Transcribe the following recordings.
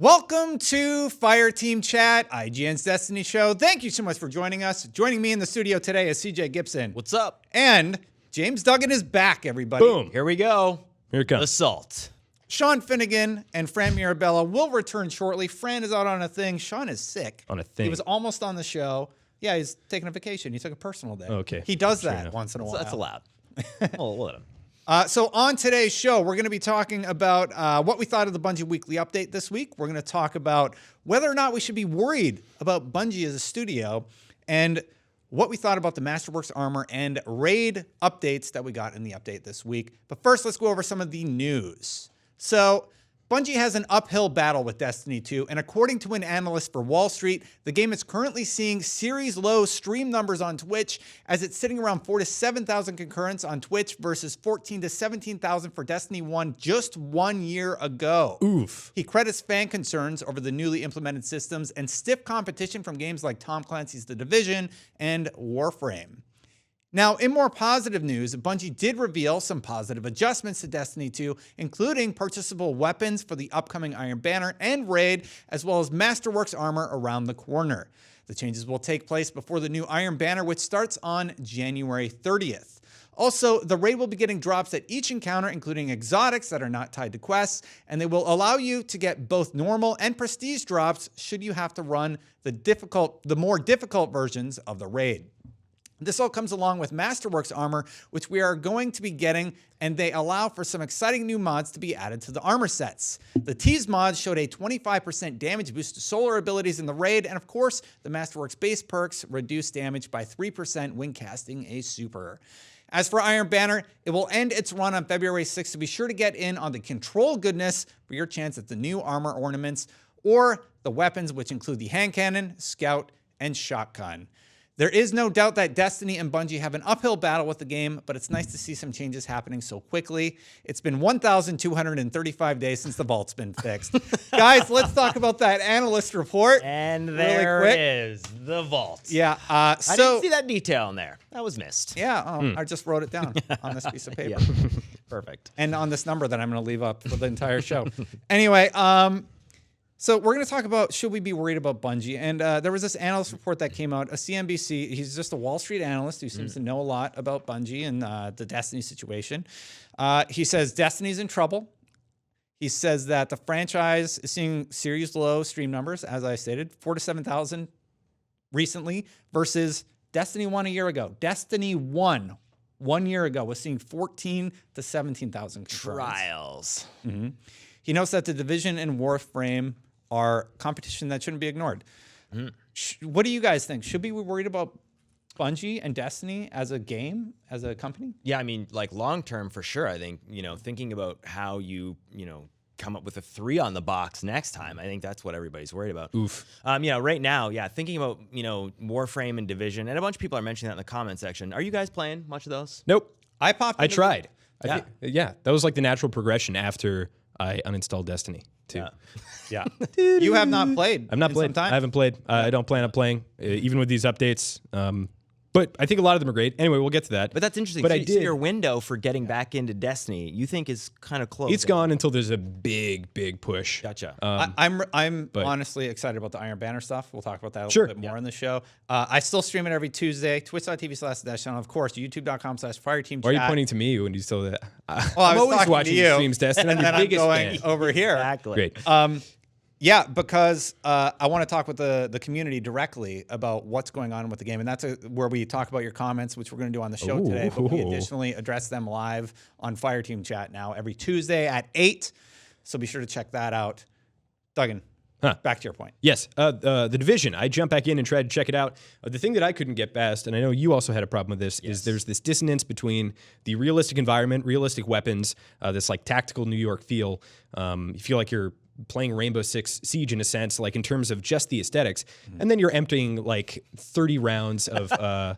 Welcome to Fireteam Chat, IGN's Destiny show. Thank you so much for joining us. Joining me in the studio today is CJ Gibson. What's up? And James Duggan is back, everybody. Boom. Here we go. Here it comes. Assault. Sean Finnegan and Fran Mirabella will return shortly. Fran is out on a thing. Sean is sick. On a thing. He was almost on the show. Yeah, he's taking a vacation. He took a personal day. Okay. He does Sure that enough. once in a while. So that's allowed. We'll let him. So on today's show, we're going to be talking about what we thought of the Bungie weekly update this week. We're going to talk about whether or not we should be worried about Bungie as a studio and what we thought about the Masterworks armor and raid updates that we got in the update this week. But first, let's go over some of the news. So Bungie has an uphill battle with Destiny 2, and according to an analyst for Wall Street, the game is currently seeing series low stream numbers on Twitch, as it's sitting around 4,000 to 7,000 concurrents on Twitch versus 14,000 to 17,000 for Destiny 1 just 1 year ago. Oof. He credits fan concerns over the newly implemented systems and stiff competition from games like Tom Clancy's The Division and Warframe. Now, in more positive news, Bungie did reveal some positive adjustments to Destiny 2, including purchasable weapons for the upcoming Iron Banner and Raid, as well as Masterworks armor around the corner. The changes will take place before the new Iron Banner, which starts on January 30th. Also, the raid will be getting drops at each encounter, including exotics that are not tied to quests, and they will allow you to get both normal and prestige drops should you have to run the more difficult versions of the raid. This all comes along with Masterworks armor, which we are going to be getting, and they allow for some exciting new mods to be added to the armor sets. The Tease mod showed a 25% damage boost to solar abilities in the raid, and of course, the Masterworks base perks reduce damage by 3% when casting a super. As for Iron Banner, it will end its run on February 6th, so be sure to get in on the control goodness for your chance at the new armor ornaments or the weapons, which include the hand cannon, scout, and shotgun. There is no doubt that Destiny and Bungie have an uphill battle with the game, but it's nice to see some changes happening so quickly. It's been 1,235 days since the vault's been fixed. Guys, let's talk about that analyst report. And there it is, the vault. Yeah. I didn't see that detail in there. That was missed. Yeah, I just wrote it down on this piece of paper. Yeah. Perfect. And on this number that I'm going to leave up for the entire show. Anyway, so we're going to talk about, should we be worried about Bungie? And there was this analyst report that came out, a CNBC. He's just a Wall Street analyst who seems to know a lot about Bungie and the Destiny situation. He says Destiny's in trouble. He says that the franchise is seeing series low stream numbers, as I stated, 4,000 to 7,000 recently versus Destiny 1 a year ago. Destiny 1 year ago was seeing 14,000 to 17,000 Trials. Mm-hmm. He notes that the Division and Warframe are competition that shouldn't be ignored. What do you guys think? Should we be worried about Bungie and Destiny as a game, as a company? Yeah, I mean, like long term for sure. I think, thinking about how you come up with a 3 on the box next time. I think that's what everybody's worried about. Oof. Right now, thinking about, Warframe and Division, and a bunch of people are mentioning that in the comment section. Are you guys playing much of those? Nope. I tried. Yeah. That was like the natural progression after I uninstalled Destiny too. Yeah. You have not played. I've not played. I haven't played. I don't plan on playing, even with these updates. But I think a lot of them are great. Anyway, we'll get to that. But that's interesting. But so, I did. So your window for getting back into Destiny, you think is kind of close. It's gone until there's a big push. Gotcha. I'm honestly excited about the Iron Banner stuff. We'll talk about that a Sure. little bit more in the show. I still stream it every Tuesday. Twitch.tv/channel. Of course, YouTube.com/Fireteam. Why are you pointing to me when you still that? I I'm was always talking watching to you, streams, Destiny. and then I'm I'm the biggest going fan. over here. Exactly. Great. Yeah, because I want to talk with the community directly about what's going on with the game. And that's where we talk about your comments, which we're going to do on the show today. But we additionally address them live on Fireteam Chat now every Tuesday at 8. So be sure to check that out. Duggan, back to your point. Yes, the Division. I jumped back in and tried to check it out. The thing that I couldn't get past, and I know you also had a problem with this, is there's this dissonance between the realistic environment, realistic weapons, this like tactical New York feel. You feel like you're playing Rainbow Six Siege in a sense, like in terms of just the aesthetics, and then you're emptying like 30 rounds of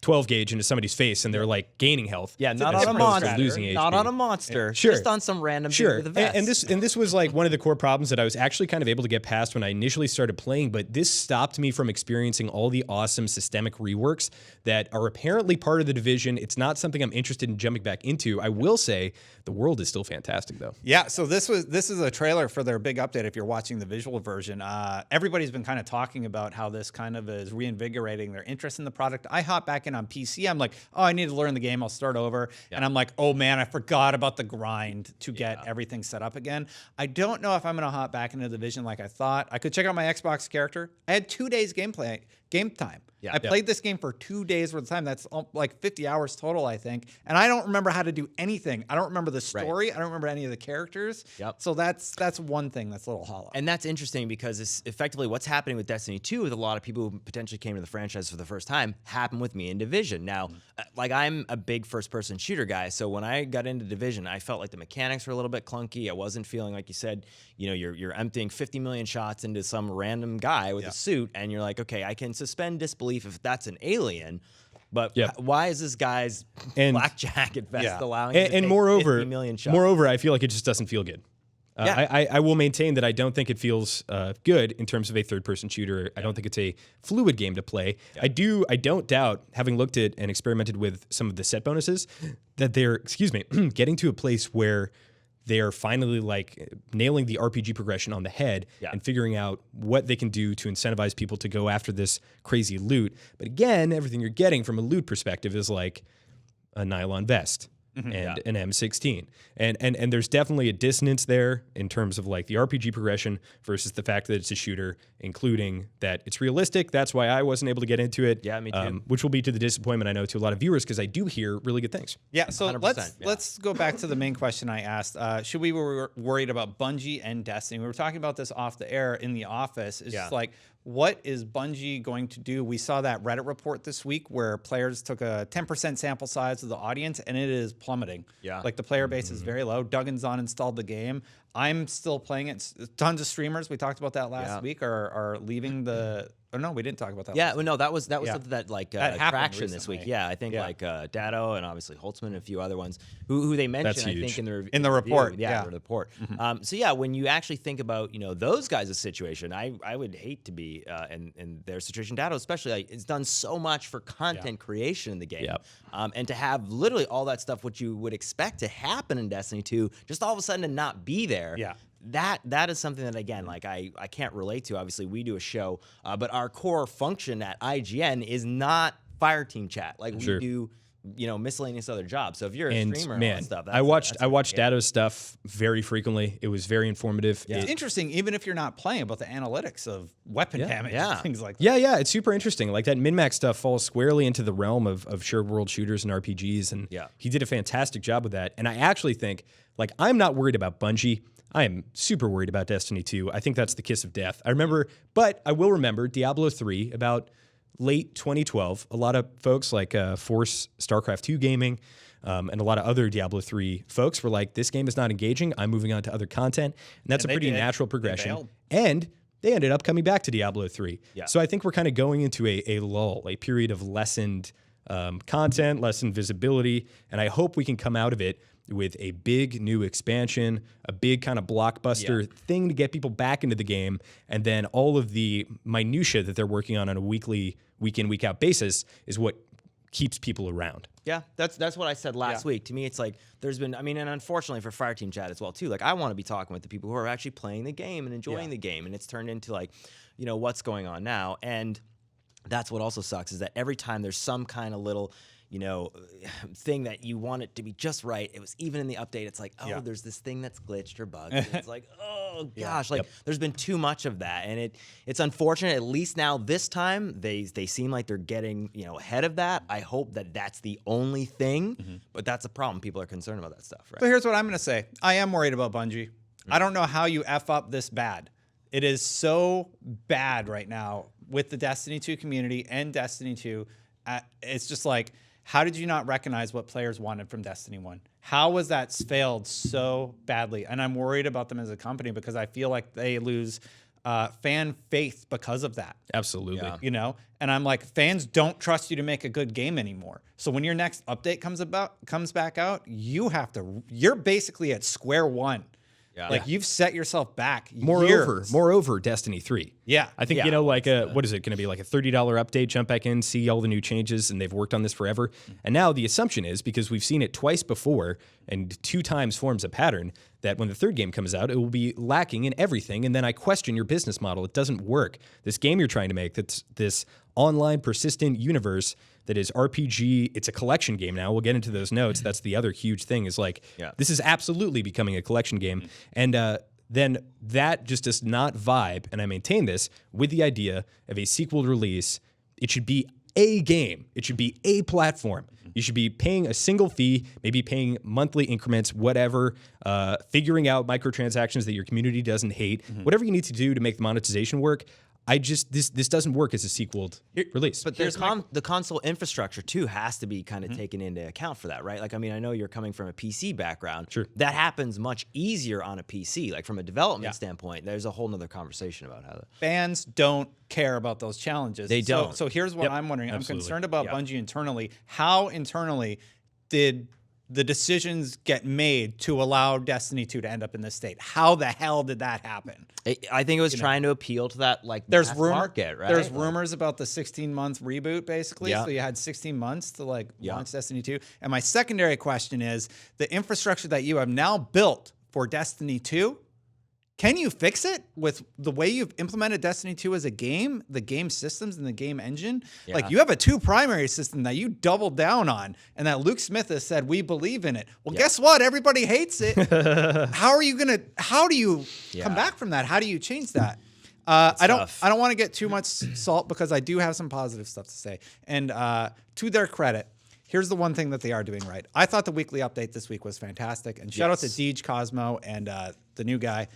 12 gauge into somebody's face and they're like gaining health. Yeah, not as on a opposed to monster. losing Not HP. on a monster. Sure. Just on some random dude Sure, with a vest. and this was like one of the core problems that I was actually kind of able to get past when I initially started playing, but this stopped me from experiencing all the awesome systemic reworks that are apparently part of the Division. It's not something I'm interested in jumping back into. I will say the world is still fantastic though. Yeah, so this is a trailer for their big update. If you're watching the visual version, everybody's been kind of talking about how this kind of is reinvigorating their interest in the product. I hop back in on PC. I'm like, oh, I need to learn the game. I'll start over, and I'm like, oh man, I forgot about the grind to get everything set up again. I don't know if I'm gonna hop back into the Division like I thought. I could check out my Xbox character. I had 2 days game time. Yeah. I played this game for 2 days worth of time. That's like 50 hours total, I think. And I don't remember how to do anything. I don't remember the story. I don't remember any of the characters. Yep. So that's one thing that's a little hollow. And that's interesting because it's effectively what's happening with Destiny 2 with a lot of people who potentially came to the franchise for the first time happened with me in Division. Now, like I'm a big first-person shooter guy, so when I got into Division, I felt like the mechanics were a little bit clunky. I wasn't feeling like you said, you know, you're emptying 50 million shots into some random guy with a suit, and you're like, okay, I can suspend disbelief if that's an alien. But why is this guy's black jacket vest allowing him to take moreover, 50 million shots? Moreover, I feel like it just doesn't feel good. I will maintain that I don't think it feels good in terms of a third-person shooter. I don't think it's a fluid game to play. I don't doubt, having looked at and experimented with some of the set bonuses, that they're, getting to a place where they are finally like nailing the RPG progression on the head and figuring out what they can do to incentivize people to go after this crazy loot. But again, everything you're getting from a loot perspective is like a nylon vest and an M16. And there's definitely a dissonance there in terms of like the RPG progression versus the fact that it's a shooter, including that it's realistic. That's why I wasn't able to get into it. Yeah, me too. Which will be to the disappointment, I know, to a lot of viewers because I do hear really good things. Yeah, so 100%, let's go back to the main question I asked. Should we be worried about Bungie and Destiny? We were talking about this off the air in the office. It's just like, what is Bungie going to do? We saw that Reddit report this week where players took a 10% sample size of the audience, and it is plummeting. Yeah, like the player base is very low. Duggan's uninstalled the game. I'm still playing it. Tons of streamers, we talked about that last week, are leaving the... Oh, no, we didn't talk about that. Yeah, well, no, that was something that like that traction recently. this week. Yeah, I think like Datto and obviously Holtzman and a few other ones who they mentioned. I think in the report. Yeah, the report. So yeah, when you actually think about those guys' situation, I would hate to be in their situation. Datto especially, like, it's done so much for content creation in the game, and to have literally all that stuff which you would expect to happen in Destiny 2, just all of a sudden to not be there. Yeah. That is something that, again, like I can't relate to. Obviously, we do a show, but our core function at IGN is not Fireteam chat. Like we do, miscellaneous other jobs. So if you're a streamer and all that stuff, I watched Datto's stuff very frequently. It was very informative. It's interesting, even if you're not playing, about the analytics of weapon damage and things like that. Yeah, it's super interesting. Like that min-max stuff falls squarely into the realm of shared world shooters and RPGs, and he did a fantastic job with that. And I actually think, like, I'm not worried about Bungie. I am super worried about Destiny 2. I think that's the kiss of death. I will remember Diablo 3 about late 2012. A lot of folks like Force StarCraft 2 Gaming and a lot of other Diablo 3 folks were like, this game is not engaging. I'm moving on to other content. And that's a pretty natural progression. And they ended up coming back to Diablo 3. Yeah. So I think we're kind of going into a lull, a period of lessened content, lessened visibility. And I hope we can come out of it with a big new expansion, a big kind of blockbuster thing to get people back into the game, and then all of the minutia that they're working on a weekly, week in, week out basis is what keeps people around. Yeah, that's what I said last week. To me, it's like there's been, and unfortunately for Fireteam chat as well too. Like I want to be talking with the people who are actually playing the game and enjoying the game, and it's turned into like, what's going on now, and that's what also sucks is that every time there's some kind of little thing that you want it to be just right. It was even in the update. It's like, there's this thing that's glitched or bugged. And it's like, oh gosh, there's been too much of that, and it's unfortunate. At least now this time they seem like they're getting ahead of that. I hope that that's the only thing, but that's a problem. People are concerned about that stuff, right? So here's what I'm gonna say. I am worried about Bungie. I don't know how you F up this bad. It is so bad right now with the Destiny 2 community and Destiny 2. It's just like, how did you not recognize what players wanted from Destiny 1? How was that failed so badly? And I'm worried about them as a company because I feel like they lose fan faith because of that. Absolutely. Yeah. You know, and I'm like, fans don't trust you to make a good game anymore. So when your next update comes back out, you're basically at square one. Yeah. Like you've set yourself back. Moreover, Destiny 3. Yeah. I think, like what is it going to be, like a $30 update, jump back in, see all the new changes, and they've worked on this forever. And now the assumption is, because we've seen it twice before and 2 times forms a pattern, that when the third game comes out, it will be lacking in everything. And then I question your business model. It doesn't work. This game you're trying to make, that's this online persistent universe that is RPG. It's a collection game now. We'll get into those notes. That's the other huge thing is this is absolutely becoming a collection game. And then that just does not vibe. And I maintain this with the idea of a sequel release. It should be a game. It should be a platform. You should be paying a single fee, maybe paying monthly increments, whatever, figuring out microtransactions that your community doesn't hate, whatever you need to do to make the monetization work. This doesn't work as a sequeled release. But the console infrastructure too has to be kind of taken into account for that, right? Like, I mean, I know you're coming from a PC background. Sure. That happens much easier on a PC. Like from a development standpoint, there's a whole nother conversation about how fans don't care about those challenges. They don't. So here's what I'm wondering. Absolutely. I'm concerned about Bungie internally. How internally did the decisions get made to allow Destiny 2 to end up in this state? How the hell did that happen? I think it was trying to appeal to that there's mass rumor, market, right? There's rumors about the 16-month reboot, basically. Yeah. So you had 16 months to launch Destiny 2. And my secondary question is the infrastructure that you have now built for Destiny 2. Can you fix it with the way you've implemented Destiny 2 as a game, the game systems and the game engine? Yeah. Like you have a 2 primary system that you doubled down on and that Luke Smith has said, we believe in it. Well, guess what? Everybody hates it. How do you come back from that? How do you change that? I don't want to get too much salt because I do have some positive stuff to say. And to their credit, here's the one thing that they are doing right. I thought the weekly update this week was fantastic. And shout out to Deej Cosmo and the new guy,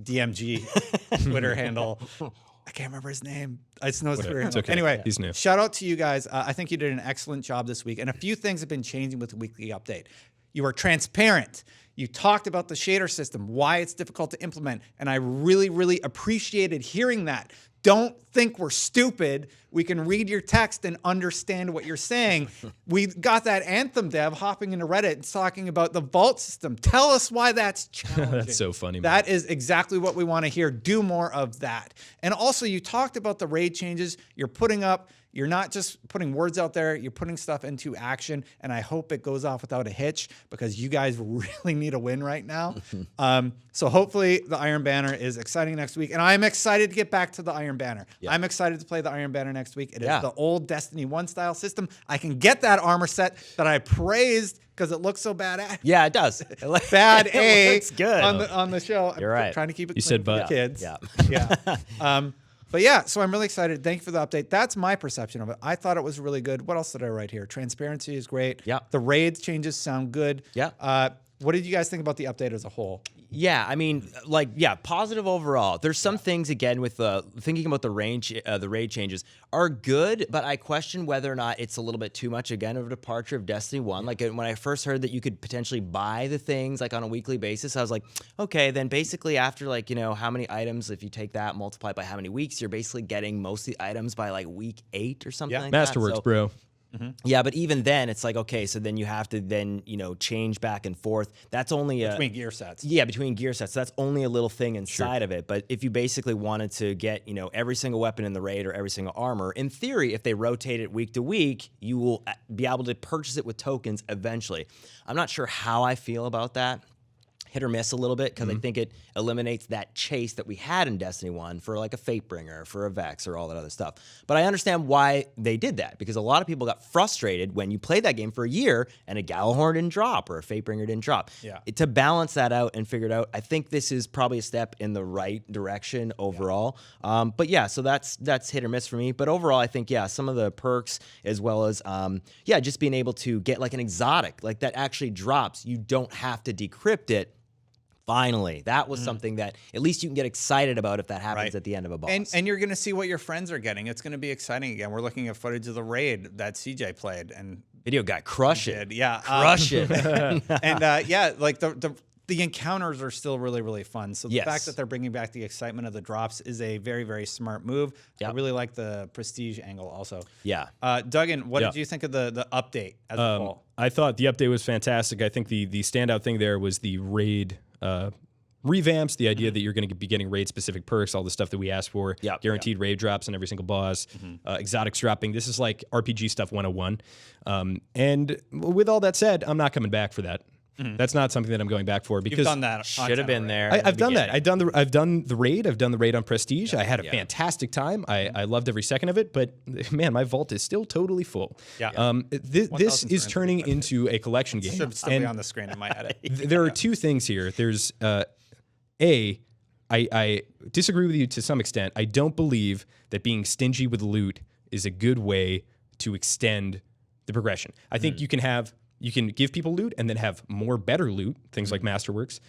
DMG, Twitter handle. I can't remember his name. I just know his Twitter handle. Okay. Anyway, he's new. Shout out to you guys. I think you did an excellent job this week. And a few things have been changing with the weekly update. You were transparent. You talked about the shader system, why it's difficult to implement. And I really, really appreciated hearing that. Don't think we're stupid. We can read your text and understand what you're saying. We got that Anthem dev hopping into Reddit and talking about the vault system. Tell us why that's challenging. That's so funny, man. That is exactly what we want to hear. Do more of that. And also, you talked about the raid changes you're putting up. You're not just putting words out there, you're putting stuff into action, and I hope it goes off without a hitch because you guys really need a win right now. So hopefully the Iron Banner is exciting next week, and I'm excited to get back to the Iron Banner. Yeah. I'm excited to play the Iron Banner next week. It is the old Destiny 1 style system. I can get that armor set that I praised because it looks so badass. Yeah, it does. Bad It A looks good on the show. You're right. Trying to keep it You clean said for the but. kids. Yeah. But yeah, so I'm really excited. Thank you for the update. That's my perception of it. I thought it was really good. What else did I write here? Transparency is great. Yeah. The raid changes sound good. Yeah. What did you guys think about the update as a whole? Yeah, I mean, positive overall. There's some things, again, with thinking about the raid changes are good, but I question whether or not it's a little bit too much, again, of a departure of Destiny 1. Like, when I first heard that you could potentially buy the things, like, on a weekly basis, I was like, okay, then basically after, like, how many items, if you take that, multiply by how many weeks, you're basically getting most of the items by, like, week 8 or something like that. Masterworks, So, bro. yeah, but even then, it's like, okay, so then you have to then, change back and forth. That's only Between gear sets. Yeah, between gear sets. So that's only a little thing inside of it. But if you basically wanted to get, every single weapon in the raid or every single armor, in theory, if they rotate it week to week, you will be able to purchase it with tokens eventually. I'm not sure how I feel about that. Hit or miss a little bit because I think it eliminates that chase that we had in Destiny 1 for like a Fatebringer, for a Vex, or all that other stuff. But I understand why they did that because a lot of people got frustrated when you played that game for a year and a Galahorn didn't drop or a Fatebringer didn't drop. Yeah. To balance that out and figure it out, I think this is probably a step in the right direction overall. But yeah, so that's hit or miss for me. But overall, I think, some of the perks as well as, just being able to get like an exotic, like that actually drops. You don't have to decrypt it. Finally, that was something that at least you can get excited about if that happens at the end of a boss. And you're going to see what your friends are getting. It's going to be exciting again. We're looking at footage of the raid that CJ played. And Video guy, crush it. Yeah. Crush it. And like the the encounters are still really, really fun. So the Yes. fact that they're bringing back the excitement of the drops is a very, very smart move. I Yep. really like the prestige angle also. Yeah. Duggan, what Yeah. did you think of the update as a whole? I thought the update was fantastic. I think the standout thing there was the raid revamps, the idea that you're going to be getting raid-specific perks, all the stuff that we asked for, Yep. guaranteed raid drops on every single boss, exotics dropping. This is like RPG stuff 101. And with all that said, I'm not coming back for that. That's not something that I'm going back for because You've done that. Should have been there. I've done that. I've done the raid. I've done the raid on Prestige. I had a fantastic time. I loved every second of it. But man, my vault is still totally full. Yeah. This is turning into a collection game. Should still be on the screen in my edit. There are two things here. There's I disagree with you to some extent. I don't believe that being stingy with loot is a good way to extend the progression. I think you can give people loot and then have more better loot, things like Masterworks,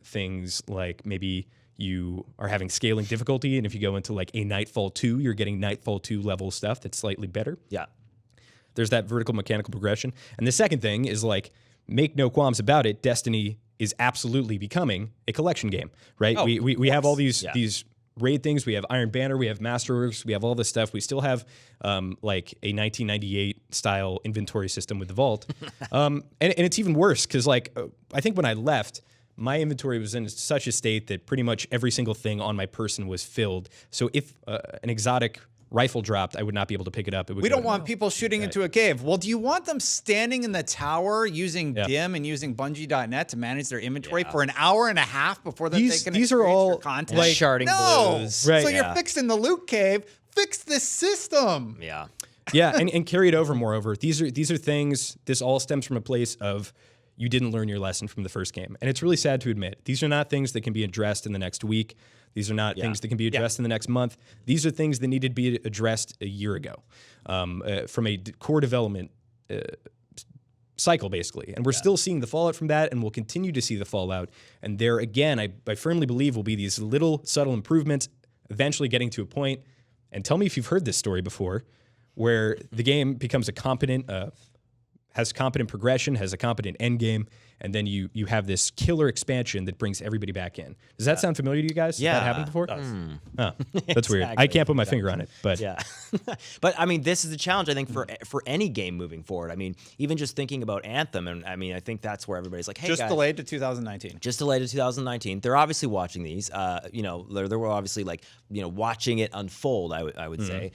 things like maybe you are having scaling difficulty, and if you go into like a Nightfall 2, you're getting Nightfall 2 level stuff that's slightly better. Yeah. There's that vertical mechanical progression. And the second thing is like, make no qualms about it, Destiny is absolutely becoming a collection game, right? Oh, we have all these Yeah. these raid things. We have Iron Banner, we have Masterworks, we have all this stuff. We still have like a 1998 style inventory system with the vault. And it's even worse because like I think when I left, my inventory was in such a state that pretty much every single thing on my person was filled. So if an exotic rifle dropped, I would not be able to pick it up. It would We go don't to- want people shooting into a cave. Well, do you want them standing in the tower using DIM and using Bungie.net to manage their inventory for an hour and a half before they These- can these are experience all, your content? like- Sharding no. blues. Right. So Yeah. you're fixing the loot cave. Fix this system. Yeah. Yeah, and carry it over. Moreover, these are things. This all stems from a place of you didn't learn your lesson from the first game, and it's really sad to admit. These are not things that can be addressed in the next week. These are not things that can be addressed in the next month. These are things that needed to be addressed a year ago, from a core development cycle, basically. And we're still seeing the fallout from that, and we'll continue to see the fallout. And there, again, I firmly believe will be these little subtle improvements, eventually getting to a point. And tell me if you've heard this story before, where the game becomes a competent, has competent progression, has a competent end game, and then you have this killer expansion that brings everybody back in. Does that sound familiar to you guys? Yeah. Has that happened before? Oh, that's weird. I Exactly. can't put my finger on it, but Yeah. But I mean, this is a challenge, I think, for any game moving forward. I mean, even just thinking about Anthem, and I mean, I think that's where everybody's like, hey, Just guys, delayed to 2019. just delayed to 2019. They're obviously watching these. They were obviously like, watching it unfold. I would say.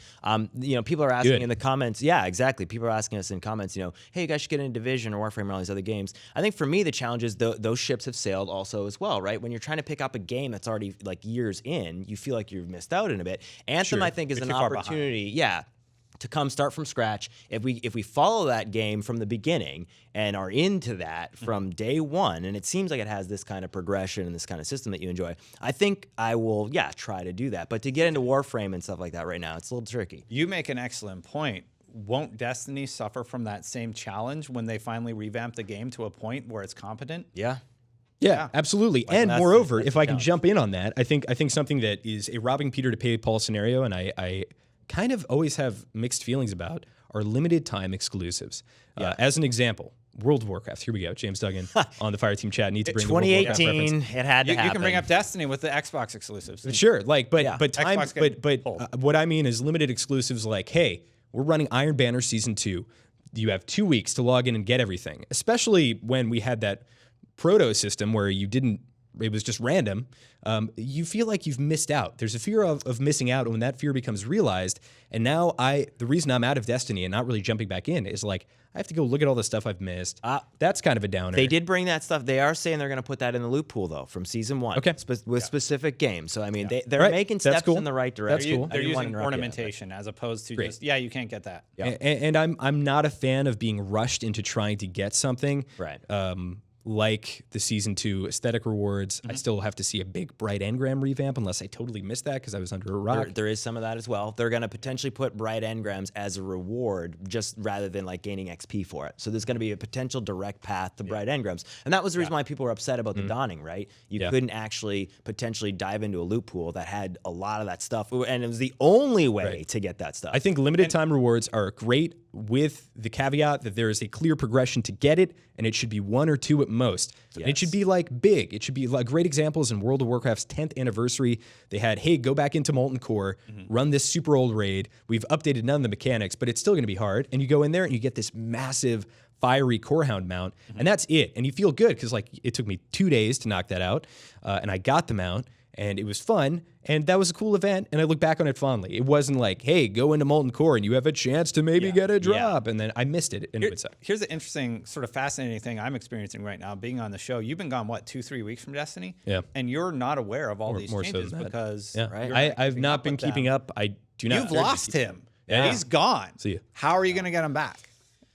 People are asking Good. in the comments. Yeah, exactly. People are asking us in comments. Hey, you guys should get into Division or Warframe or all these other games. I think for me, the challenge is those ships have sailed also as well, right? When you're trying to pick up a game that's already like years in, you feel like you've missed out in a bit. Anthem, I think, is You're an too far behind. opportunity. Yeah. To come start from scratch. If we follow that game from the beginning and are into that from day one, and it seems like it has this kind of progression and this kind of system that you enjoy, I think I will, try to do that. But to get into Warframe and stuff like that right now, it's a little tricky. You make an excellent point. Won't Destiny suffer from that same challenge when they finally revamp the game to a point where it's competent? Yeah. Yeah, absolutely. And that's- moreover, that's if the I can challenge. jump in on that, I think something that is a robbing Peter to pay Paul scenario, and I kind of always have mixed feelings about, are limited time exclusives. As an example, World of Warcraft. Here we go. James Duggan on the Fireteam chat. Need to bring the World of Warcraft 2018, reference. it had to You happen. can bring up Destiny with the Xbox exclusives. Sure, like, but Yeah. time, Xbox getting but pulled. what I mean is limited exclusives. Like, hey, we're running Iron Banner Season 2. You have 2 weeks to log in and get everything. Especially when we had that proto system where you didn't. It was just random. You feel like you've missed out. There's a fear of missing out, and when that fear becomes realized, and now the reason I'm out of Destiny and not really jumping back in is like I have to go look at all the stuff I've missed. That's kind of a downer. They did bring that stuff. They are saying they're going to put that in the loot pool, though, from season 1. Okay. With specific games. So, I mean, they're Right. making That's steps cool. in the right That's direction. cool. I They're didn't wanna using interrupt you, but- ornamentation as opposed to just, you can't get that. And I'm not a fan of being rushed into trying to get something. Right. Like the Season 2 aesthetic rewards. I still have to see a big Bright Engram revamp unless I totally missed that because I was under a rock. There is some of that as well. They're going to potentially put bright engrams as a reward, just rather than like gaining XP for it. So there's going to be a potential direct path to bright engrams, and that was the reason why people were upset about the Dawning. Right? You couldn't actually potentially dive into a loot pool that had a lot of that stuff, and it was the only way to get that stuff. I think limited time rewards are great. with the caveat that there is a clear progression to get it, and it should be 1 or 2 at most. And it should be like big. It should be like great examples in World of Warcraft's 10th anniversary. They had, hey, go back into Molten Core, run this super old raid. We've updated none of the mechanics, but it's still going to be hard. And you go in there and you get this massive fiery Corehound mount, and that's it. And you feel good because like it took me 2 days to knock that out, and I got the mount. And it was fun, and that was a cool event, and I look back on it fondly. It wasn't like, hey, go into Molten Core, and you have a chance to maybe get a drop, and then I missed it, and it would suck. Here's the interesting, sort of fascinating thing I'm experiencing right now, being on the show. You've been gone, what, 2-3 weeks from Destiny? Yeah. And you're not aware of all these more so changes than that. because I've not been keeping up. I do not. You've lost him. Yeah. He's gone. See ya. How are you going to get him back?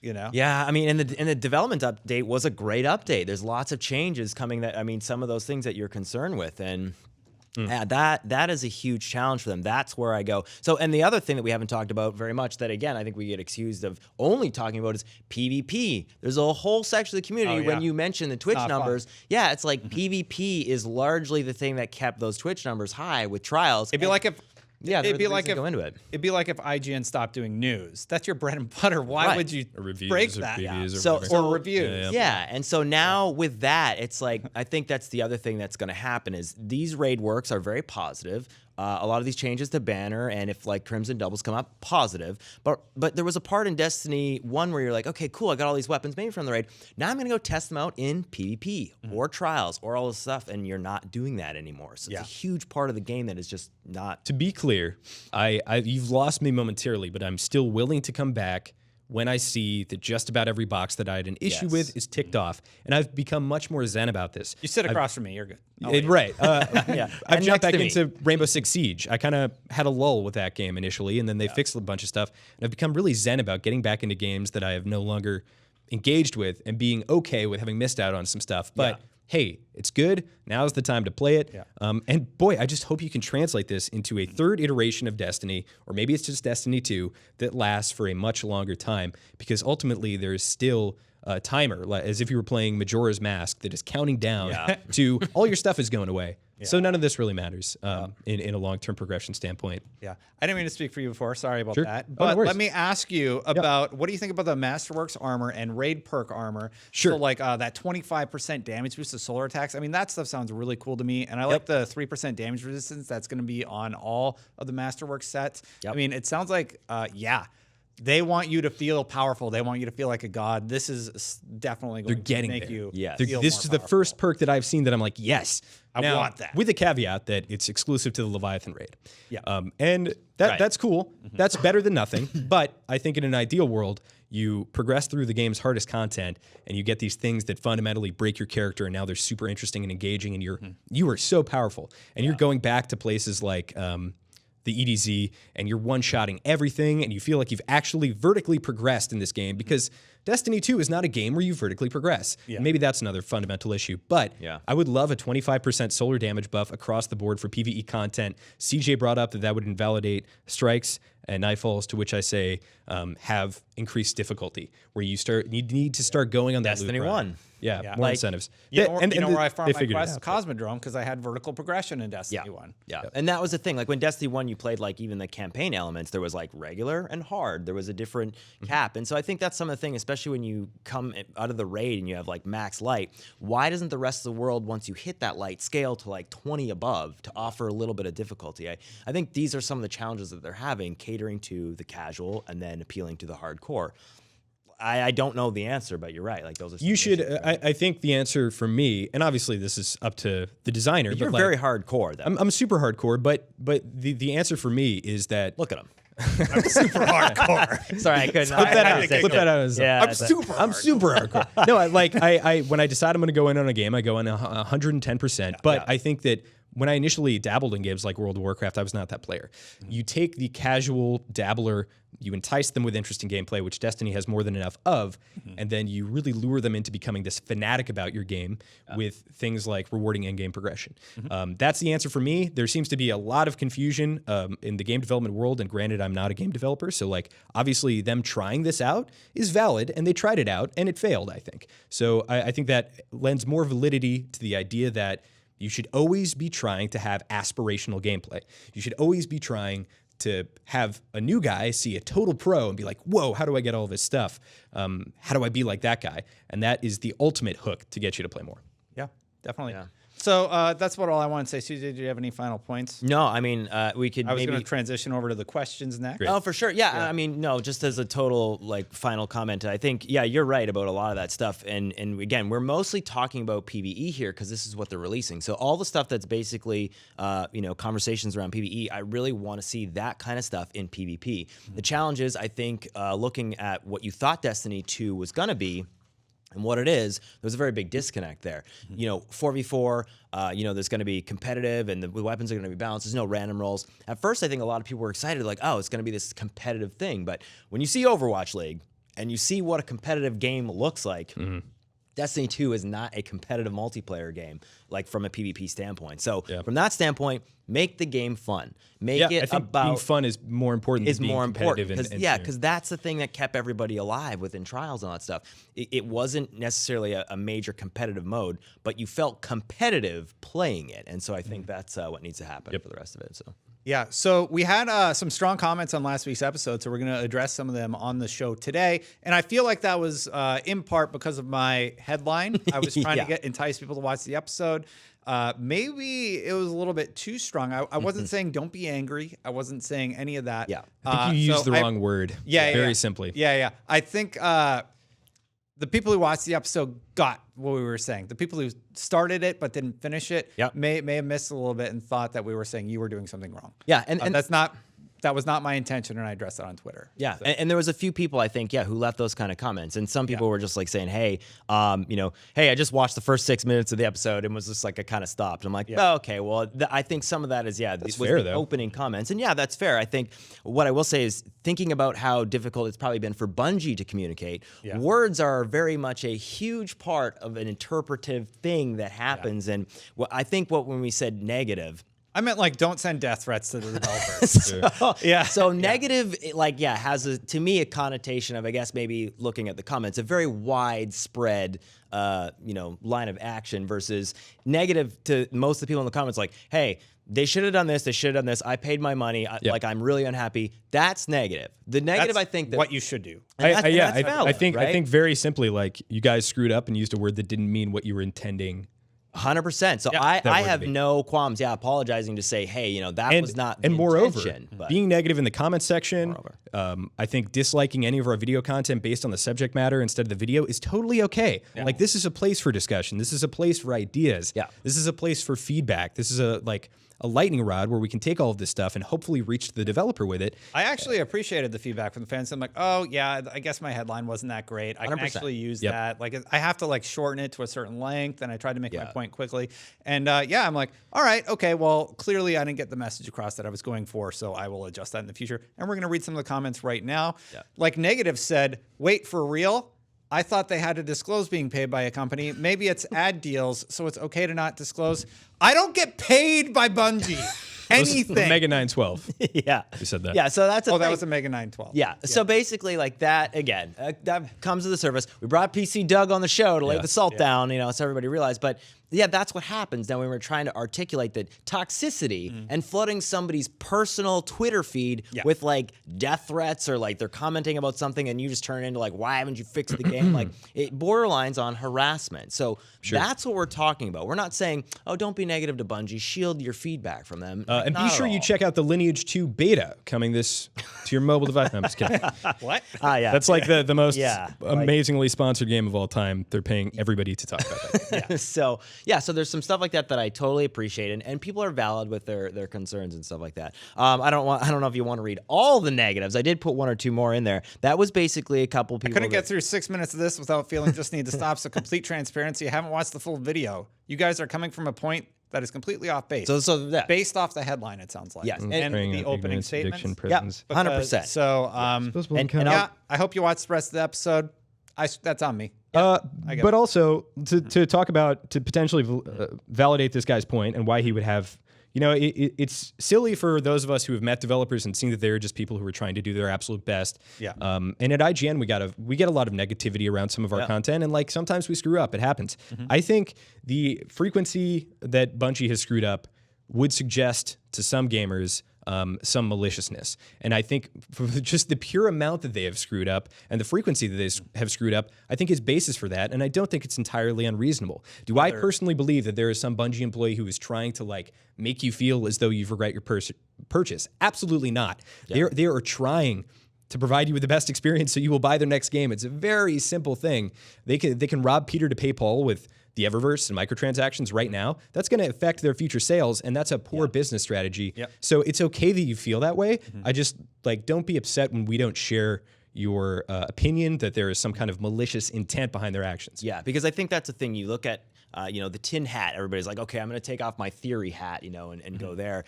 You know? Yeah, I mean, and the development update was a great update. There's lots of changes coming that, I mean, some of those things that you're concerned with, and yeah, that is a huge challenge for them. That's where I go. So, and the other thing that we haven't talked about very much that, again, I think we get accused of only talking about is PvP. There's a whole section of the community when you mention the Twitch numbers. Yeah, it's like PvP is largely the thing that kept those Twitch numbers high with trials. It'd be like if it'd be like go into it. It'd be like if IGN stopped doing news. That's your bread and butter. Why would you break that? Or reviews. Yeah, and so now with that, it's like I think that's the other thing that's going to happen is these raid works are very positive. A lot of these changes to banner, and if like Crimson doubles come up, positive. But there was a part in Destiny 1 where you're like, okay, cool, I got all these weapons maybe from the raid. Now I'm gonna go test them out in PvP or trials or all this stuff, and you're not doing that anymore. So it's a huge part of the game that is just not. To be clear, you've lost me momentarily, but I'm still willing to come back when I see that just about every box that I had an issue with is ticked off. And I've become much more zen about this. You sit across from me, you're good. Right. Yeah. I've And jumped back next to into Rainbow Six Siege. I kind of had a lull with that game initially, and then they fixed a bunch of stuff. And I've become really zen about getting back into games that I have no longer engaged with and being okay with having missed out on some stuff. But hey, it's good. Now's the time to play it. And boy, I just hope you can translate this into a third iteration of Destiny, or maybe it's just Destiny 2, that lasts for a much longer time, because ultimately there's still a timer, as if you were playing Majora's Mask, that is counting down to all your stuff is going away. So none of this really matters in a long-term progression standpoint. Yeah, I didn't mean to speak for you before. Sorry about that. No But worries. let me ask you about what do you think about the Masterworks armor and raid perk armor? Sure. So like that 25% damage boost to solar attacks. I mean, that stuff sounds really cool to me. And I like the 3% damage resistance that's going to be on all of the Masterworks sets. I mean, it sounds like, they want you to feel powerful. They want you to feel like a god. This is definitely going to make you feel This more is the powerful. first perk that I've seen that I'm like, yes. I want that. With the caveat that it's exclusive to the Leviathan raid. Yeah. And that's cool. That's better than nothing. But I think in an ideal world, you progress through the game's hardest content and you get these things that fundamentally break your character, and now they're super interesting and engaging, and you are so powerful. And you're going back to places like the EDZ, and you're one-shotting everything, and you feel like you've actually vertically progressed in this game, because Destiny 2 is not a game where you vertically progress. Maybe that's another fundamental issue, but I would love a 25% solar damage buff across the board for PvE content. CJ brought up that would invalidate strikes and nightfalls, to which I say have increased difficulty, where you need to start going on that Destiny loop grind. 1. Yeah, more incentives. You know where I found my figured it quest? out. Cosmodrome, because I had vertical progression in Destiny 1. Yeah, and that was the thing. Like when Destiny 1, you played like even the campaign elements, there was like regular and hard. There was a different cap. And so I think that's some of the thing, especially when you come out of the raid and you have like max light. Why doesn't the rest of the world, once you hit that light, scale to like 20 above to offer a little bit of difficulty? I think these are some of the challenges that they're having, catering to the casual and then appealing to the hardcore. I don't know the answer, but you're right. Like those are some You should. issues. I think the answer for me, and obviously this is up to the designer. You're but very hardcore, though. I'm super hardcore, but the answer for me is that Look at him. I'm super hardcore. Sorry, I couldn't. flip that out. As Yeah, I'm super hardcore. No, I when I decide I'm going to go in on a game, I go in 110%. But I think that when I initially dabbled in games like World of Warcraft, I was not that player. You take the casual dabbler, you entice them with interesting gameplay, which Destiny has more than enough of, and then you really lure them into becoming this fanatic about your game with things like rewarding in-game progression. That's the answer for me. There seems to be a lot of confusion in the game development world, and granted, I'm not a game developer, so like obviously them trying this out is valid, and they tried it out, and it failed, I think. So I think that lends more validity to the idea that you should always be trying to have aspirational gameplay. You should always be trying to have a new guy see a total pro and be like, whoa, how do I get all this stuff? How do I be like that guy? And that is the ultimate hook to get you to play more. Yeah, definitely. Yeah. So that's what all I want to say. Susie, do you have any final points? No, I mean, we could I was maybe going to transition over to the questions next. Great. Oh, for sure. Yeah, I mean, no, just as a total like final comment, I think, yeah, you're right about a lot of that stuff. And again, we're mostly talking about PvE here because this is what they're releasing. So all the stuff that's basically, conversations around PvE, I really want to see that kind of stuff in PvP. The challenge is, I think, looking at what you thought Destiny 2 was going to be, and what it is, there's a very big disconnect there. 4v4, there's going to be competitive and the weapons are going to be balanced. There's no random rolls. At first, I think a lot of people were excited, like, oh, it's going to be this competitive thing. But when you see Overwatch League and you see what a competitive game looks like, Destiny 2 is not a competitive multiplayer game, like from a PvP standpoint. So from that standpoint, make the game fun. Make it I think about being fun is more important than being competitive. Because that's the thing that kept everybody alive within Trials and all that stuff. It wasn't necessarily a major competitive mode, but you felt competitive playing it. And so I think that's what needs to happen for the rest of it. So. Yeah, so we had some strong comments on last week's episode, so we're going to address some of them on the show today. And I feel like that was in part because of my headline. I was trying to entice people to watch the episode. Maybe it was a little bit too strong. I wasn't saying don't be angry. I wasn't saying any of that. Yeah. I think you used the wrong word. Very simply. Yeah. I think the people who watched the episode got what we were saying. The people who started it but didn't finish it may have missed a little bit and thought that we were saying you were doing something wrong. Yeah, and that was not my intention, and I addressed that on Twitter. Yeah, so. And there was a few people, I think, who left those kind of comments. And some people were just like saying, hey, hey, I just watched the first 6 minutes of the episode and was just like, I kind of stopped. I'm like, oh, okay, well, I think some of that is, that's fair, the opening comments. And yeah, that's fair. I think what I will say is thinking about how difficult it's probably been for Bungie to communicate, words are very much a huge part of an interpretive thing that happens. And I think when we said negative, I meant like don't send death threats to the developers. So negative, has to me a connotation of, I guess, maybe looking at the comments, a very widespread, line of action versus negative to most of the people in the comments, like, hey, they should have done this. They should have done this. I paid my money. Like, I'm really unhappy. That's negative. The negative, I think, what you should do. I think very simply, like, you guys screwed up and used a word that didn't mean what you were intending. 100%. So I have no qualms, apologizing to say, hey, that was not the intention. Moreover, being negative in the comments section, I think disliking any of our video content based on the subject matter instead of the video is totally okay. Yeah. Like, this is a place for discussion. This is a place for ideas. Yeah. This is a place for feedback. This is a lightning rod where we can take all of this stuff and hopefully reach the developer with it. I actually appreciated the feedback from the fans. I'm like, oh yeah, I guess my headline wasn't that great. I can actually use that. Like, I have to shorten it to a certain length, and I tried to make my point quickly. And I'm like, all right, okay, well, clearly I didn't get the message across that I was going for, so I will adjust that in the future. And we're gonna read some of the comments right now. Yeah. Like Negative said, wait, for real? I thought they had to disclose being paid by a company. Maybe it's ad deals, so it's okay to not disclose. I don't get paid by Bungie. Anything. Mega 912. Yeah. You said that. Yeah, so that's that was a Mega 912. Yeah. So basically, like that, again, that comes to the surface. We brought PC Doug on the show to lay the salt down, so everybody realized. But yeah, that's what happens now when we're trying to articulate the toxicity and flooding somebody's personal Twitter feed with like death threats or like they're commenting about something and you just turn it into like, why haven't you fixed the game? Like, it borderlines on harassment. So that's what we're talking about. We're not saying, oh, don't be negative to Bungie. Shield your feedback from them. And be sure you check out the Lineage 2 beta coming to your mobile device. No, I'm just kidding. What? Yeah. That's like the most amazingly sponsored game of all time. They're paying everybody to talk about that. So there's some stuff like that I totally appreciate, and people are valid with their concerns and stuff like that. I don't know if you want to read all the negatives. I did put one or two more in there. That was basically a couple people. I couldn't get through 6 minutes of this without feeling just need to stop. So complete transparency. I haven't watched the full video. You guys are coming from a point that is completely off base. Based off the headline, it sounds like. Yes, and the opening statements. Yeah, 100%. So, I hope you watch the rest of the episode. That's on me. But also to talk about, to potentially validate this guy's point and why he would have, it's silly for those of us who have met developers and seen that they're just people who are trying to do their absolute best. Yeah. And at IGN, we get a lot of negativity around some of our content, and like sometimes we screw up. It happens. I think the frequency that Bungie has screwed up would suggest to some gamers some maliciousness. And I think for just the pure amount that they have screwed up and the frequency that they have screwed up, I think is basis for that. And I don't think it's entirely unreasonable. Do I personally believe that there is some Bungie employee who is trying to like make you feel as though you've regret your purchase? Absolutely not. Yeah. They are trying to provide you with the best experience so you will buy their next game. It's a very simple thing. They can rob Peter to pay Paul with the Eververse and microtransactions right now. That's going to affect their future sales, and that's a poor business strategy. Yep. So it's okay that you feel that way. I just like don't be upset when we don't share your opinion that there is some kind of malicious intent behind their actions. Yeah, because I think that's the thing. You look at the tin hat. Everybody's like, okay, I'm going to take off my theory hat, and go there.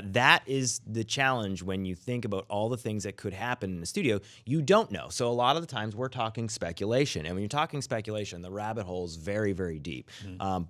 That is the challenge when you think about all the things that could happen in the studio. You don't know. So a lot of the times we're talking speculation. And when you're talking speculation, the rabbit hole is very, very deep.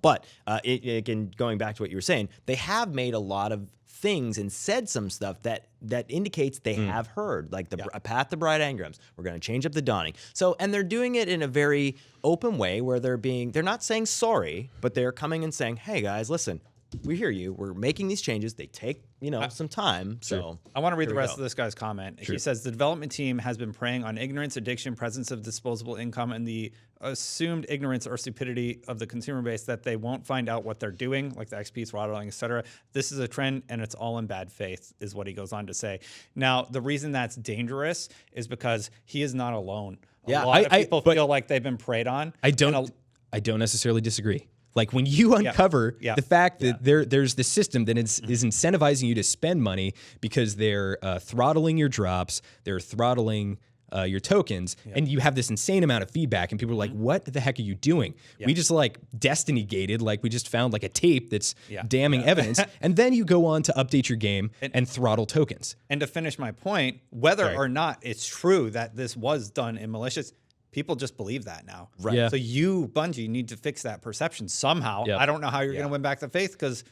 But again, going back to what you were saying, they have made a lot of things and said some stuff that indicates they have heard, like a Path to Bright Engrams. We're going to change up the Dawning. So, and they're doing it in a very open way where they're not saying sorry, but they're coming and saying, hey guys, listen, we hear you. We're making these changes. They take, some time. So I want to read the rest of this guy's comment. He says the development team has been preying on ignorance, addiction, presence of disposable income, and the assumed ignorance or stupidity of the consumer base that they won't find out what they're doing, like the XP throttling, etc. This is a trend, and it's all in bad faith, is what he goes on to say. Now, the reason that's dangerous is because he is not alone. A lot of people feel like they've been preyed on. I don't necessarily disagree. Like when you uncover the fact that there's this system that is incentivizing you to spend money because they're throttling your drops, they're throttling your tokens, and you have this insane amount of feedback, and people are like, what the heck are you doing? We just like Destiny gated, like we just found like a tape that's damning evidence, and then you go on to update your game and throttle tokens. And to finish my point, whether or not it's true that this was done in malicious, people just believe that now. Right. Yeah. So you, Bungie, need to fix that perception somehow. I don't know how you're going to win back the faith because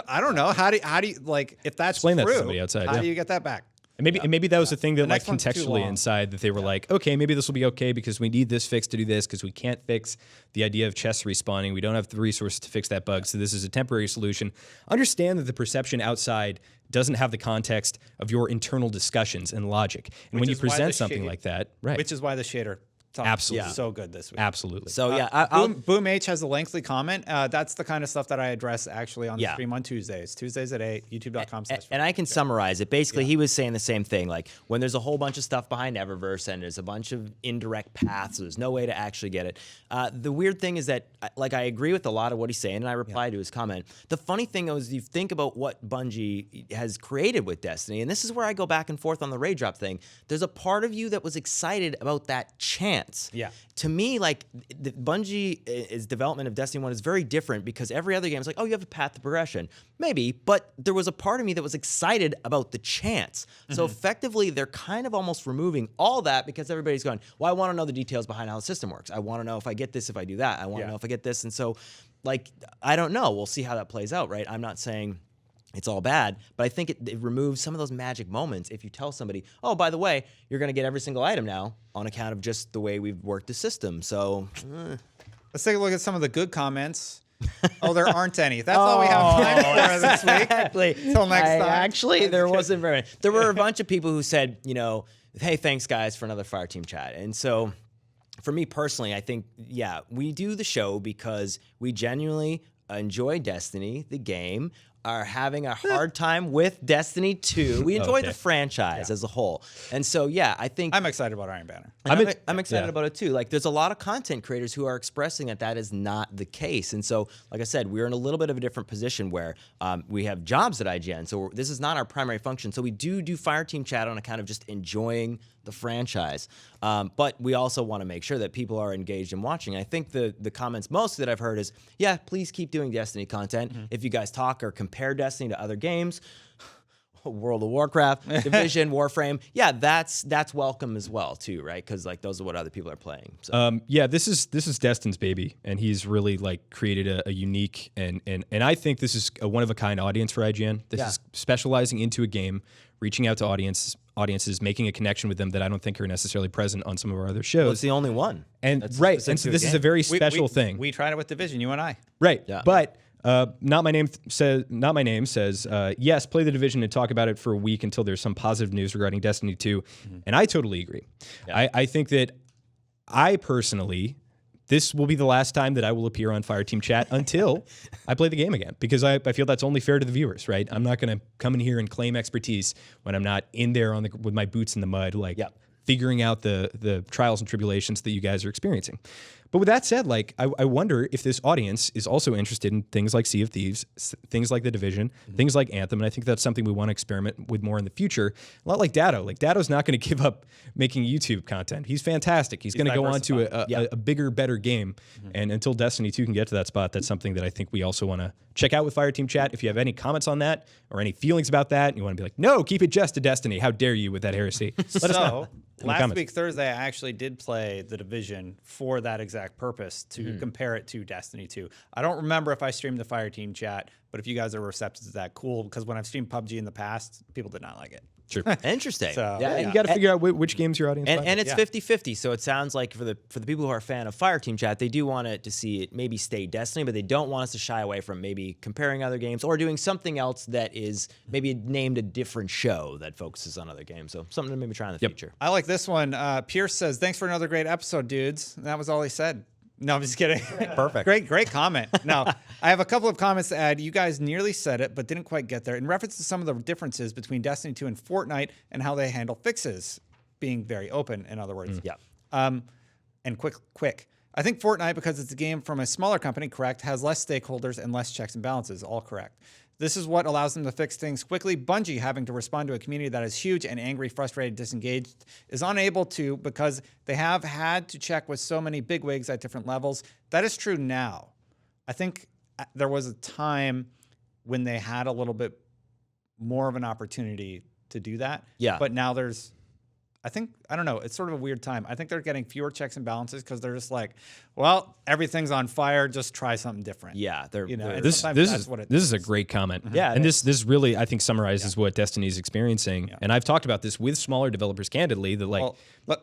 I don't know. How do you like, if that's Explain true, that to somebody outside. how do you get that back? And maybe that was the thing that like next one's too contextually long. inside that they were like, okay, maybe this will be okay because we need this fix to do this because we can't fix the idea of chests respawning. We don't have the resources to fix that bug. So this is a temporary solution. Understand that the perception outside doesn't have the context of your internal discussions and logic. And when you present something like that, right. Which is why the shader Absolutely. so good this week. Absolutely. So Boom H has a lengthy comment. That's the kind of stuff that I address actually on the stream on Tuesdays. Tuesdays at 8, youtube.com/. And I can summarize it. Basically, he was saying the same thing. Like when there's a whole bunch of stuff behind Eververse and there's a bunch of indirect paths, so there's no way to actually get it. The weird thing is that like I agree with a lot of what he's saying, and I reply to his comment. The funny thing is you think about what Bungie has created with Destiny, and this is where I go back and forth on the raid drop thing. There's a part of you that was excited about that chance. Yeah. To me, like the Bungie's development of Destiny 1 is very different because every other game is like, oh, you have a path to progression. Maybe, but there was a part of me that was excited about the chance. So effectively, they're kind of almost removing all that because everybody's going, well, I want to know the details behind how the system works. I want to know if I get this, if I do that. I want to know if I get this. And so, like, I don't know. We'll see how that plays out, right? I'm not saying it's all bad, but I think it removes some of those magic moments if you tell somebody, oh, by the way, you're going to get every single item now on account of just the way we've worked the system. So let's take a look at some of the good comments. Oh, there aren't any. That's all we have time for this week. Exactly. Till next time. Actually, there wasn't very many. There were a bunch of people who said, hey, thanks, guys, for another Fireteam chat. And so for me personally, I think, we do the show because we genuinely enjoy Destiny, the game, are having a hard time with Destiny 2. We enjoy the franchise as a whole. And so, I think I'm excited about Iron Banner. I'm excited about it too. Like there's a lot of content creators who are expressing that is not the case. And so, like I said, we're in a little bit of a different position where we have jobs at IGN. So this is not our primary function. So we do Fireteam chat on account of just enjoying the franchise. But we also want to make sure that people are engaged and watching. I think the comments most that I've heard is, please keep doing Destiny content. If you guys talk or compare Destiny to other games, World of Warcraft, Division, Warframe, that's welcome as well too, right? Because like those are what other people are playing. So. This is Destin's baby, and he's really like created a unique and I think this is a one of a kind audience for IGN. This is specializing into a game, reaching out to audiences, making a connection with them that I don't think are necessarily present on some of our other shows. Well, it's the only one. And and so this is a very special thing. We tried it with Division, you and I. Right. Yeah. But Not my name says yes, play the Division and talk about it for a week until there's some positive news regarding Destiny 2. And I totally agree. Yeah. I think that I personally, this will be the last time that I will appear on Fireteam chat until I play the game again, because I feel that's only fair to the viewers, right? I'm not going to come in here and claim expertise when I'm not in there with my boots in the mud, like figuring out the trials and tribulations that you guys are experiencing. But with that said, like, I wonder if this audience is also interested in things like Sea of Thieves, things like The Division, things like Anthem, and I think that's something we want to experiment with more in the future. A lot like Datto. Like, Datto's not going to give up making YouTube content. He's fantastic. He's going to go on to a bigger, better game. And until Destiny 2 can get to that spot, that's something that I think we also want to check out with Fireteam chat. If you have any comments on that or any feelings about that, and you want to be like, no, keep it just to Destiny. How dare you with that heresy? Let us know. Last week, Thursday, I actually did play The Division for that exact purpose, to compare it to Destiny 2. I don't remember if I streamed the Fireteam chat, but if you guys are receptive to that, cool, because when I've streamed PUBG in the past, people did not like it. Sure. Interesting. So, yeah, you got to figure out which games your audience and it's 50-50. So it sounds like for the people who are a fan of Fireteam chat, they do want it to see it maybe stay Destiny, but they don't want us to shy away from maybe comparing other games or doing something else that is maybe named a different show that focuses on other games. So something to maybe try in the future. I like this one. Pierce says, "Thanks for another great episode, dudes." And that was all he said. No, I'm just kidding. Perfect. Great comment. Now, I have a couple of comments to add. You guys nearly said it, but didn't quite get there. In reference to some of the differences between Destiny 2 and Fortnite and how they handle fixes, being very open, in other words. Yeah. And quick. I think Fortnite, because it's a game from a smaller company, correct, has less stakeholders and less checks and balances, all correct. This is what allows them to fix things quickly. Bungie, having to respond to a community that is huge and angry, frustrated, disengaged, is unable to, because they have had to check with so many bigwigs at different levels. That is true now. I think there was a time when they had a little bit more of an opportunity to do that. Yeah. But now there's, I don't know, it's sort of a weird time. I think they're getting fewer checks and balances because they're just like, well, everything's on fire, just try something different. Yeah, this is a great comment. Yeah, and this really, I think, summarizes what Destiny's experiencing. And I've talked about this with smaller developers candidly, that like,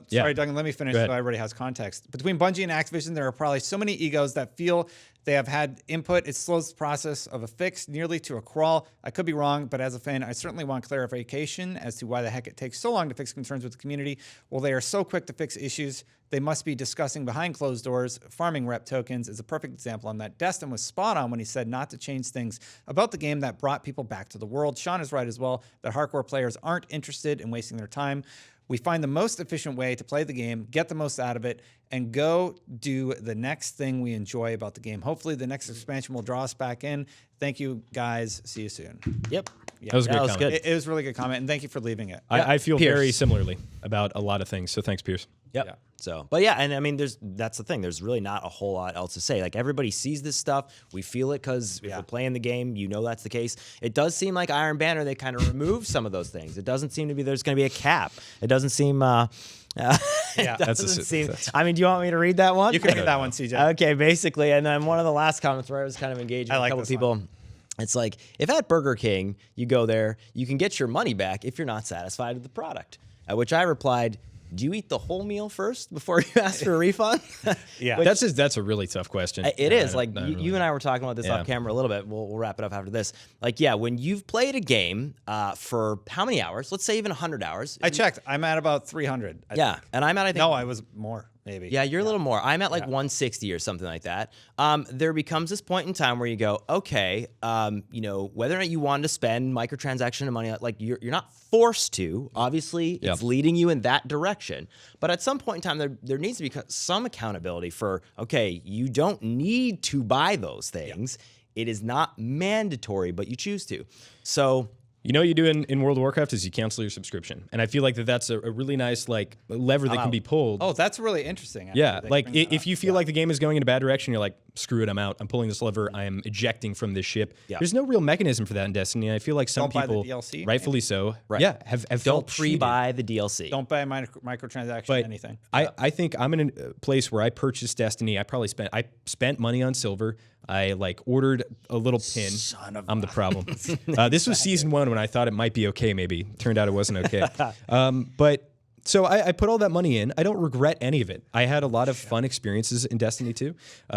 sorry, Duncan, let me finish so everybody has context. Between Bungie and Activision, there are probably so many egos that feel they have had input. It slows the process of a fix nearly to a crawl. I could be wrong, but as a fan, I certainly want clarification as to why the heck it takes so long to fix concerns with the community. Well, they are so quick to fix issues they must be discussing behind closed doors. Farming rep tokens is a perfect example on that. Destin was spot on when he said not to change things about the game that brought people back to the world. Sean is right as well, that hardcore players aren't interested in wasting their time. We find the most efficient way to play the game, get the most out of it, and go do the next thing we enjoy about the game. Hopefully the next expansion will draw us back in. Thank you, guys. See you soon. Yep. Yeah. That was a great comment. Good. It was a really good comment, and thank you for leaving it. I feel very similarly about a lot of things, so thanks, Pierce. Yep. Yeah. So, but yeah, and I mean, that's the thing. There's really not a whole lot else to say. Like, everybody sees this stuff. We feel it because if we're playing the game, you know that's the case. It does seem like Iron Banner, they kind of removed some of those things. It doesn't seem to be there's going to be a cap. It doesn't seem. I mean, do you want me to read that one? You can read that one, CJ. Okay, basically, and then one of the last comments where I was kind of engaging with a couple people. It's like, if at Burger King you go there, you can get your money back if you're not satisfied with the product. At which I replied, do you eat the whole meal first before you ask for a refund? Yeah, that's a really tough question. It is. Like, you and I were talking about this off camera a little bit. We'll wrap it up after this. Like, yeah, when you've played a game for how many hours? Let's say even 100 hours. I checked. I'm at about 300. I think. And I'm at, I think. No, I was more. Maybe. Yeah, you're a little more. I'm at like 160 or something like that. There becomes this point in time where you go, okay, whether or not you want to spend microtransaction and money, like you're not forced to. Obviously, it's leading you in that direction. But at some point in time, there needs to be some accountability for, okay, you don't need to buy those things. It is not mandatory, but you choose to. So. You know what you do in World of Warcraft is you cancel your subscription. And I feel like that's a really nice like lever that can be pulled. Oh, that's really interesting. Yeah, like if you feel like the game is going in a bad direction, you're like, screw it, I'm out. I'm pulling this lever. I am ejecting from this ship. Yeah. There's no real mechanism for that in Destiny. I feel like some people, buy the DLC, rightfully so, have don't pre-buy the DLC. Don't buy microtransaction anything. I think I'm in a place where I purchased Destiny. I spent money on silver. I like ordered a little pin. I'm the problem. This was season 1 when I thought it might be okay. Maybe turned out it wasn't okay. But So I put all that money in. I don't regret any of it. I had a lot of fun experiences in Destiny 2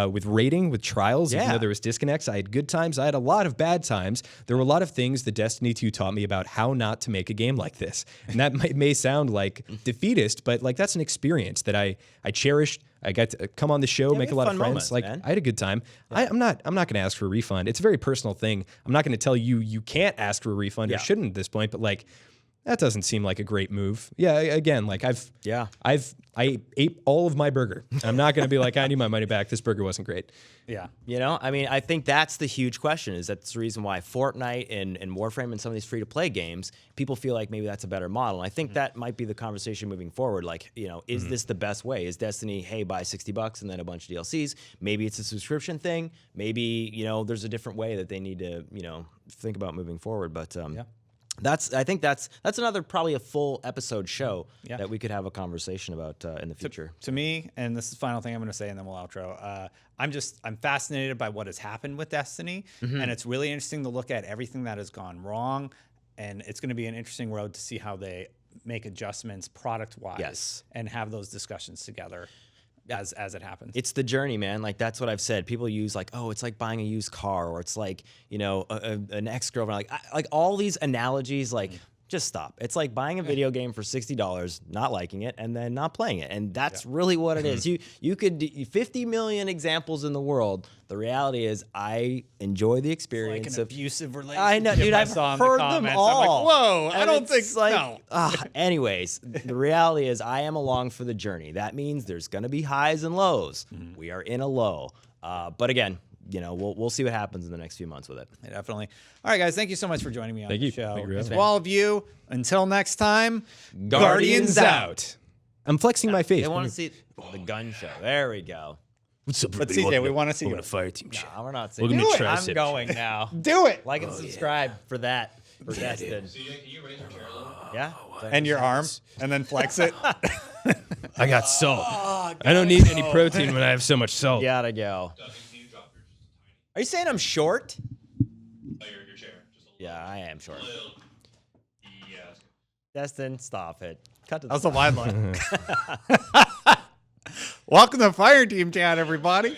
with raiding, with trials. Even though there was disconnects, I had good times. I had a lot of bad times. There were a lot of things that Destiny 2 taught me about how not to make a game like this. And that may sound like defeatist, but like that's an experience that I cherished. I got to come on the show, make a lot of friends. Moments, like man. I had a good time. I'm not going to ask for a refund. It's a very personal thing. I'm not going to tell you you can't ask for a refund or shouldn't at this point. But like that doesn't seem like a great move. Yeah, again, like I ate all of my burger. I'm not going to be like, I need my money back. This burger wasn't great. Yeah. You know, I mean, I think that's the huge question. Is that's the reason why Fortnite and Warframe and some of these free-to-play games, people feel like maybe that's a better model. And I think that might be the conversation moving forward. Like, you know, is this the best way? Is Destiny, hey, buy $60 and then a bunch of DLCs? Maybe it's a subscription thing. Maybe, you know, there's a different way that they need to, you know, think about moving forward. But I think that's another probably a full episode show that we could have a conversation about in the future. To me, and this is the final thing I'm going to say, and then we'll outro. I'm fascinated by what has happened with Destiny, and it's really interesting to look at everything that has gone wrong, and it's going to be an interesting road to see how they make adjustments product-wise and have those discussions together. As it happens. It's the journey, man. Like, that's what I've said. People use like, oh, it's like buying a used car, or it's like, you know, an ex-girlfriend. Like all these analogies, like, just stop. It's like buying a video game for $60, not liking it, and then not playing it. And that's really what it is. You could 50 million examples in the world. The reality is I enjoy the experience like an of abusive relationship. I know, dude, I've heard them all. I'm like, whoa, And I don't think like, no. Anyways, the reality is I am along for the journey. That means there's going to be highs and lows. We are in a low. But again, you know, we'll see what happens in the next few months with it. Yeah, definitely. All right, guys, thank you so much for joining me on the show. Thank you. And to all of you, until next time, Guardians out. I'm flexing my face. They want to see the gun show. There we go. What's up, Let's see, Jay. We want to see you. a Fireteam show. No, we're not seeing Welcome it. to I'm Tricep. going now. Do it. Like and subscribe for that. For Destin. Can you raise your chair a little? Yeah. And your arm, and then flex it. I got salt. I don't need any protein when I have so much salt. Gotta go. Can you drop yours just a tiny? Are you saying I'm short? Oh, your chair. Just a little. Yeah, I am short. Little. Yeah. Destin, stop it. Cut to the That's a wide line. Welcome to Fireteam Chat, everybody.